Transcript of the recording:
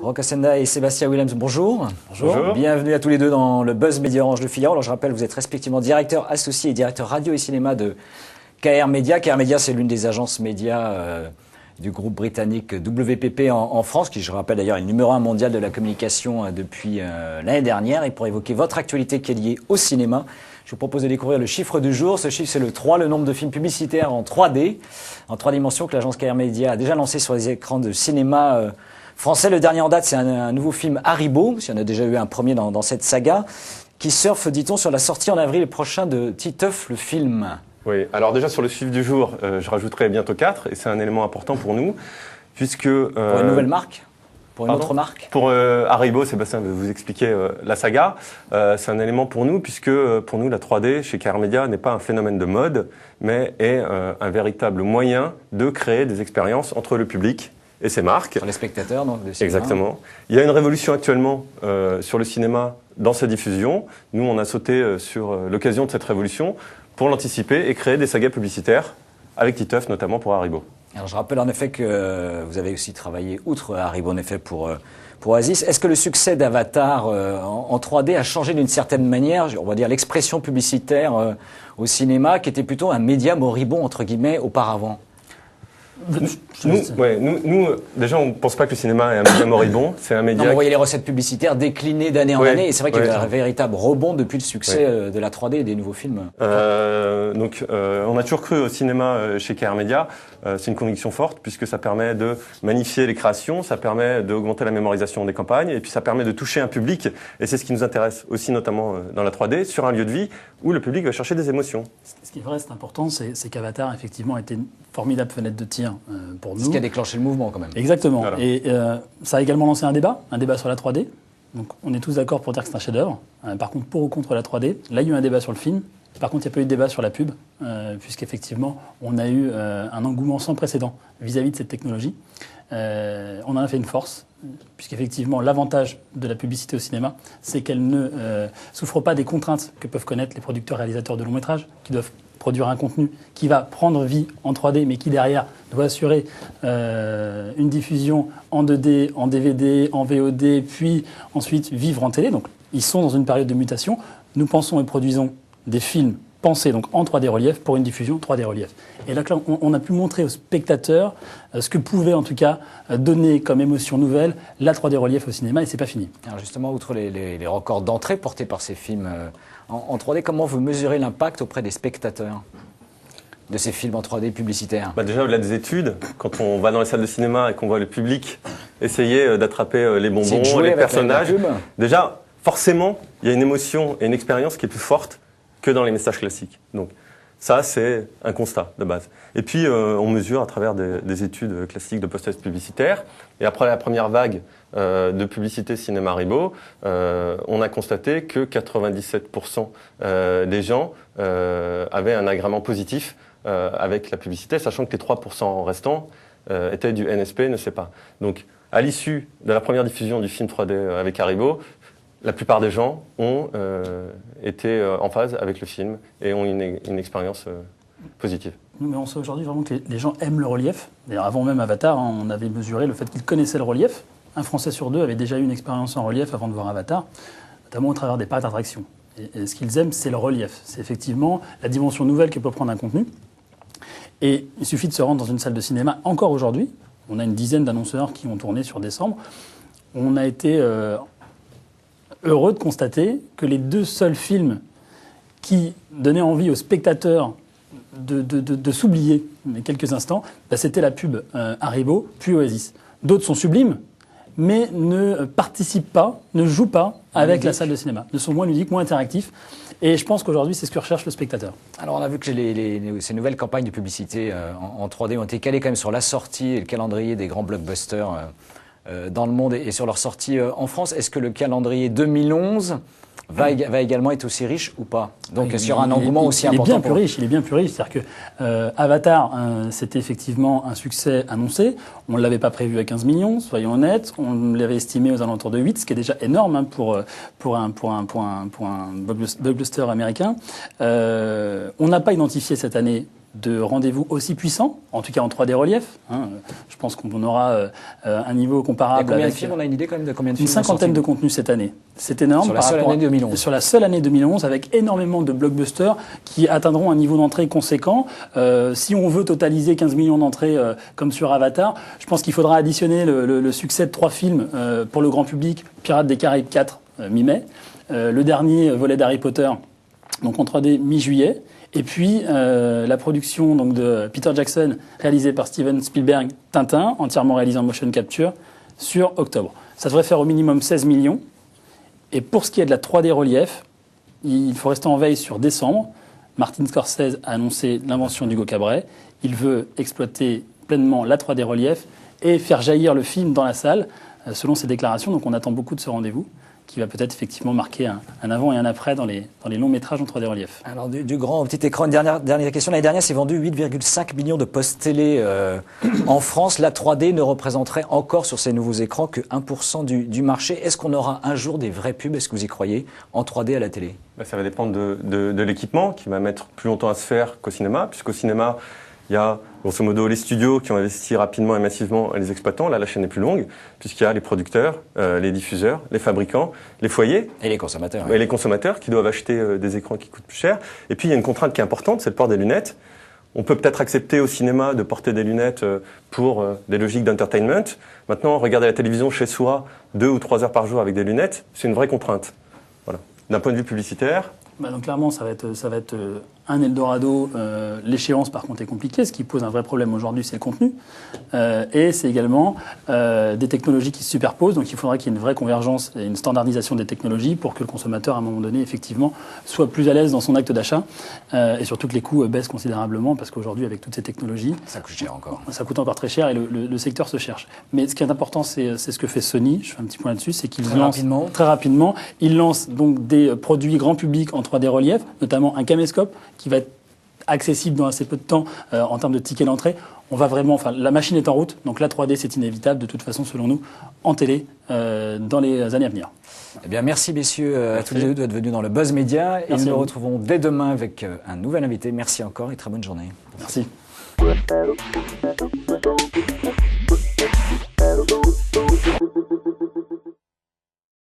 Roch Hassenda et Sébastien Willems, bonjour. Bonjour. Bienvenue à tous les deux dans le Buzz Média Orange Le Figaro. Alors je rappelle, vous êtes respectivement directeur associé et directeur radio et cinéma de KR Media. KR Media, c'est l'une des agences médias du groupe britannique WPP en France, qui, je rappelle d'ailleurs, est le numéro 1 mondial de la communication depuis l'année dernière. Et pour évoquer votre actualité qui est liée au cinéma, je vous propose de découvrir le chiffre du jour. Ce chiffre, c'est le 3, le nombre de films publicitaires en 3D, en 3 dimensions, que l'agence KR Media a déjà lancé sur les écrans de cinéma français. Le dernier en date, c'est un nouveau film Haribo, parce qu'il y en a déjà eu un premier dans cette saga, qui surfe, dit-on, sur la sortie en avril prochain de Titeuf, le film. Oui, alors déjà sur le chiffre du jour, je rajouterai bientôt 4, et c'est un élément important pour nous, puisque... Pour une nouvelle marque ? Pour une autre marque ? Pour Haribo, Sébastien va vous expliquer la saga. C'est un élément pour nous, puisque pour nous, la 3D chez KR Media n'est pas un phénomène de mode, mais est un véritable moyen de créer des expériences entre le public et ses marques. Sur les spectateurs, donc, de cinéma. Exactement. Il y a une révolution actuellement sur le cinéma dans sa diffusion. Nous, on a sauté sur l'occasion de cette révolution pour l'anticiper et créer des sagas publicitaires avec Titeuf, notamment pour Haribo. Alors, je rappelle en effet que vous avez aussi travaillé, outre Haribo, en effet, pour Oasis. Est-ce que le succès d'Avatar en 3D a changé d'une certaine manière, on va dire, l'expression publicitaire au cinéma, qui était plutôt un média moribond, entre guillemets, auparavant ? Nous, déjà, on ne pense pas que le cinéma est un média moribond. C'est un média. Non, vous voyez les recettes publicitaires déclinées d'année en année, et c'est vrai qu'il y a eu un véritable rebond depuis le succès de la 3D et des nouveaux films. On a toujours cru au cinéma chez KR Media. C'est une conviction forte, puisque ça permet de magnifier les créations, ça permet d'augmenter la mémorisation des campagnes, et puis ça permet de toucher un public. Et c'est ce qui nous intéresse aussi, notamment dans la 3D, sur un lieu de vie où le public va chercher des émotions. Ce qui est vrai, c'est important, c'est qu'Avatar, effectivement, a été une formidable fenêtre de tir pour nous. Ce qui a déclenché le mouvement, quand même. Exactement. Voilà. Et ça a également lancé un débat sur la 3D. Donc, on est tous d'accord pour dire que c'est un chef-d'œuvre. Par contre, pour ou contre la 3D, là, il y a eu un débat sur le film. Par contre, il n'y a pas eu de débat sur la pub, puisqu'effectivement, on a eu un engouement sans précédent vis-à-vis de cette technologie. On en a fait une force, puisqu'effectivement, l'avantage de la publicité au cinéma, c'est qu'elle ne souffre pas des contraintes que peuvent connaître les producteurs-réalisateurs de longs métrages, qui doivent produire un contenu qui va prendre vie en 3D, mais qui derrière doit assurer une diffusion en 2D, en DVD, en VOD, puis ensuite vivre en télé. Donc, ils sont dans une période de mutation. Nous pensons et produisons des films pensés donc en 3D relief pour une diffusion 3D relief. Et là, on a pu montrer aux spectateurs ce que pouvait en tout cas donner comme émotion nouvelle la 3D relief au cinéma, et c'est pas fini. Alors justement, outre les records d'entrée portés par ces films en 3D, comment vous mesurez l'impact auprès des spectateurs de ces films en 3D publicitaires ? Déjà, au-delà des études, quand on va dans les salles de cinéma et qu'on voit le public essayer d'attraper les bonbons, les personnages, déjà, forcément, il y a une émotion et une expérience qui est plus forte que dans les messages classiques. Donc ça, c'est un constat de base. Et puis, on mesure à travers des études classiques de post-test publicitaire. Et après la première vague de publicité cinéma Haribo, on a constaté que 97% des gens avaient un agrément positif avec la publicité, sachant que les 3% restants étaient du NSP, ne sait pas. Donc, à l'issue de la première diffusion du film 3D avec Haribo, la plupart des gens ont été en phase avec le film et ont une expérience positive. Mais on sait aujourd'hui vraiment que les gens aiment le relief. D'ailleurs, avant même Avatar, on avait mesuré le fait qu'ils connaissaient le relief. Un Français sur deux avait déjà eu une expérience en relief avant de voir Avatar, notamment au travers des parcs d'attractions. Et ce qu'ils aiment, c'est le relief. C'est effectivement la dimension nouvelle que peut prendre un contenu. Et il suffit de se rendre dans une salle de cinéma, encore aujourd'hui. On a une dizaine d'annonceurs qui ont tourné sur décembre. On a été heureux de constater que les deux seuls films qui donnaient envie aux spectateurs de s'oublier quelques instants, c'était la pub Haribo, puis Oasis. D'autres sont sublimes, mais ne participent pas, ne jouent pas avec la salle de cinéma, ne sont moins ludiques, moins interactifs. Et je pense qu'aujourd'hui, c'est ce que recherche le spectateur. Alors, on a vu que ces nouvelles campagnes de publicité en 3D ont été calées quand même sur la sortie et le calendrier des grands blockbusters dans le monde et sur leur sortie en France. Est-ce que le calendrier 2011 va également être aussi riche ou pas ? Donc sur un engouement aussi important. Il est bien plus riche. C'est-à-dire que Avatar, c'était effectivement un succès annoncé. On ne l'avait pas prévu à 15 millions, soyons honnêtes. On l'avait estimé aux alentours de 8, ce qui est déjà énorme pour un blockbuster américain. On n'a pas identifié cette année de rendez-vous aussi puissants, en tout cas en 3D relief. Je pense qu'on aura un niveau comparable. Combien de films? On a une idée quand même de combien de films? Une cinquantaine de contenus cette année. C'est énorme. Sur la seule année 2011. Sur la seule année 2011, avec énormément de blockbusters qui atteindront un niveau d'entrée conséquent. Si on veut totaliser 15 millions d'entrées comme sur Avatar, je pense qu'il faudra additionner le succès de 3 films pour le grand public. Pirates des Caraïbes 4, mi-mai. Le dernier volet d'Harry Potter, donc en 3D mi-juillet. Et puis la production donc, de Peter Jackson, réalisée par Steven Spielberg, Tintin, entièrement réalisé en motion capture, sur octobre. Ça devrait faire au minimum 16 millions. Et pour ce qui est de la 3D relief, il faut rester en veille sur décembre. Martin Scorsese a annoncé l'invention d'Hugo Cabret. Il veut exploiter pleinement la 3D relief et faire jaillir le film dans la salle, selon ses déclarations. Donc on attend beaucoup de ce rendez-vous, qui va peut-être effectivement marquer un avant et un après dans les longs métrages en 3D relief. Alors du grand au petit écran, une dernière question. L'année dernière, c'est vendu 8,5 millions de postes télé en France. La 3D ne représenterait encore sur ces nouveaux écrans que 1% du marché. Est-ce qu'on aura un jour des vraies pubs, est-ce que vous y croyez, en 3D à la télé? Ça va dépendre de l'équipement, qui va mettre plus longtemps à se faire qu'au cinéma, puisqu'au cinéma, il y a grosso modo les studios qui ont investi rapidement et massivement, et les exploitants. Là, la chaîne est plus longue, puisqu'il y a les producteurs, les diffuseurs, les fabricants, les foyers. Et les consommateurs. Et les consommateurs qui doivent acheter des écrans qui coûtent plus cher. Et puis, il y a une contrainte qui est importante, c'est le port des lunettes. On peut peut-être accepter au cinéma de porter des lunettes pour des logiques d'entertainment. Maintenant, regarder la télévision chez soi 2 ou 3 heures par jour avec des lunettes, c'est une vraie contrainte. Voilà. D'un point de vue publicitaire. Donc clairement, ça va être un Eldorado. L'échéance, par contre, est compliquée. Ce qui pose un vrai problème aujourd'hui, c'est le contenu. Et c'est également des technologies qui se superposent. Donc il faudra qu'il y ait une vraie convergence et une standardisation des technologies pour que le consommateur, à un moment donné, effectivement, soit plus à l'aise dans son acte d'achat. Et surtout que les coûts baissent considérablement, parce qu'aujourd'hui, avec toutes ces technologies... Ça coûte cher encore. Ça coûte encore très cher et le secteur se cherche. Mais ce qui est important, c'est ce que fait Sony. Je fais un petit point là-dessus. C'est qu'ils lancent très rapidement. Ils lancent donc des produits grand public en 3D relief, notamment un caméscope qui va être accessible dans assez peu de temps en termes de tickets d'entrée. On va vraiment, la machine est en route, donc la 3D c'est inévitable de toute façon selon nous en télé dans les années à venir. Eh bien, merci messieurs à tous les deux d'être venus dans le Buzz Média et nous nous retrouvons dès demain avec un nouvel invité. Merci encore et très bonne journée. Merci.